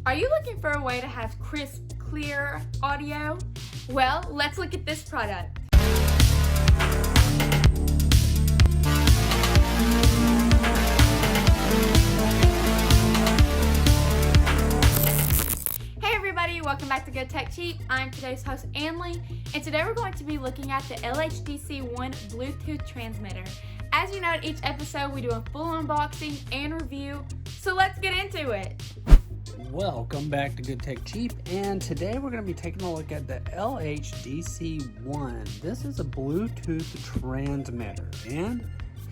Are you looking for a way to have crisp, clear audio? Well, let's look at this product. Hey everybody, welcome back to Good Tech Cheap. I'm today's host, Anley, and today we're going to be looking at the LHDC 1 Bluetooth transmitter. As you know, in each episode we do a full unboxing and review, so let's get into it. Welcome back to Good Tech Cheap, and today we're going to be taking a look at the LHDC 1. This is a Bluetooth transmitter, and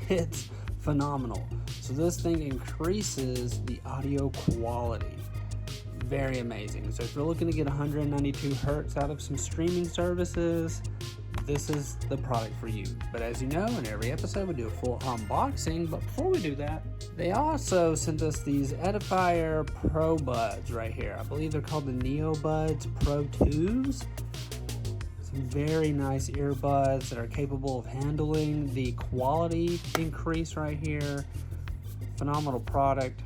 it's phenomenal. So this thing increases the audio quality. Very amazing. So if you're looking to get 192 hertz out of some streaming services, this is the product for you. But as you know, in every episode we do a full unboxing. But before we do that, they also sent us these Edifier Pro Buds right here. I believe they're called the Neo Buds Pro 2s. Some very nice earbuds that are capable of handling the quality increase right here. Phenomenal product.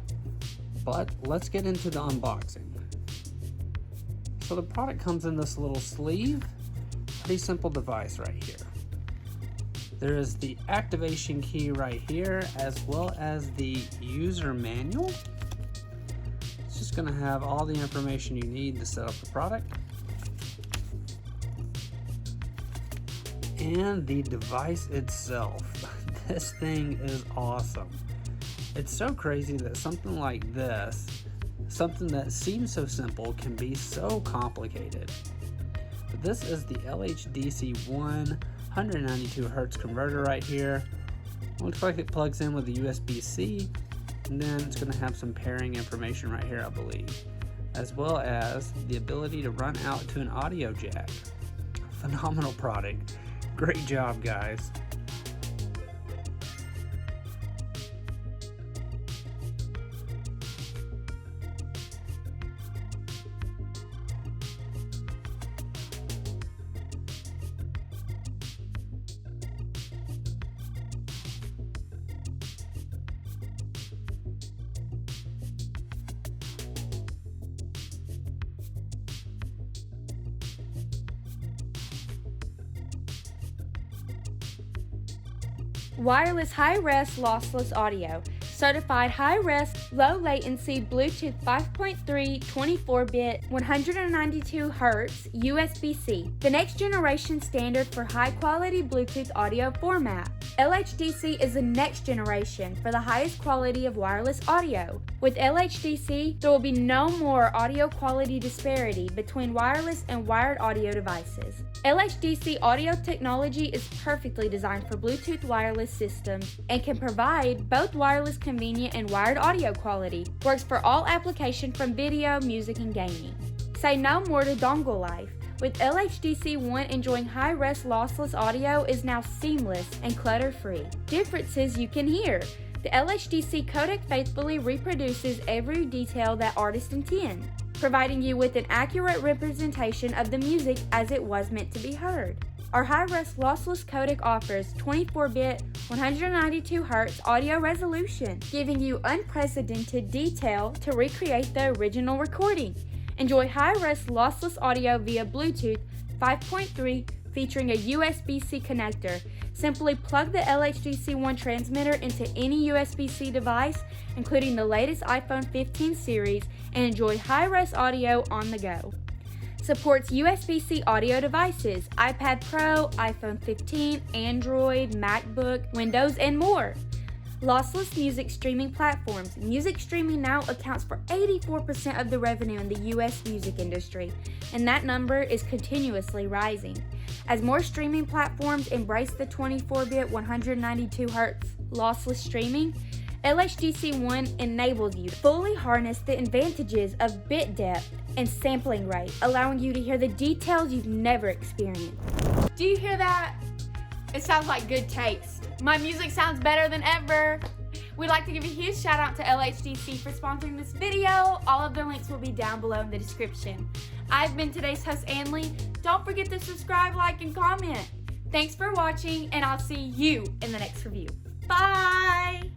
But let's get into the unboxing. So the product comes in this little sleeve. Pretty simple device right here. There is the activation key right here, as well as the user manual. It's just going to have all the information you need to set up the product. And the device itself. This thing is awesome. It's so crazy that something like this, something that seems so simple, can be so complicated. But this is the LHDC 1 192 hertz converter right here. Looks like it plugs in with the USB-C, and then it's going to have some pairing information right here, I believe, as well as the ability to run out to an audio jack. Phenomenal product. Great job, guys. Wireless high-res lossless audio. Certified high-res, low-latency Bluetooth 5.3 24-bit 192 Hz USB-C, the next generation standard for high-quality Bluetooth audio format. LHDC is the next generation for the highest quality of wireless audio. With LHDC, there will be no more audio quality disparity between wireless and wired audio devices. LHDC audio technology is perfectly designed for Bluetooth wireless systems and can provide both wireless convenient and wired audio quality. Works for all applications from video, music, and gaming. Say no more to dongle life. With LHDC 1 enjoying high-res lossless audio is now seamless and clutter-free. Differences you can hear. The LHDC codec faithfully reproduces every detail that artists intend, providing you with an accurate representation of the music as it was meant to be heard. Our high-res lossless codec offers 24-bit 192 Hz audio resolution, giving you unprecedented detail to recreate the original recording. Enjoy high-res lossless audio via Bluetooth 5.3 featuring a USB-C connector. Simply plug the LHDC 1 transmitter into any USB-C device, including the latest iPhone 15 series, and enjoy high-res audio on the go. Supports USB-C audio devices, iPad Pro, iPhone 15, Android, MacBook, Windows, and more. Lossless music streaming platforms. Music streaming now accounts for 84% of the revenue in the US music industry, and that number is continuously rising. As more streaming platforms embrace the 24-bit 192 Hz lossless streaming, LHDC 1 enables you to fully harness the advantages of bit depth and sampling rate, allowing you to hear the details you've never experienced. Do you hear that? It sounds like good taste. My music sounds better than ever. We'd like to give a huge shout out to LHDC for sponsoring this video. All of their links will be down below in the description. I've been today's host, Anley. Don't forget to subscribe, like, and comment. Thanks for watching, and I'll see you in the next review. Bye!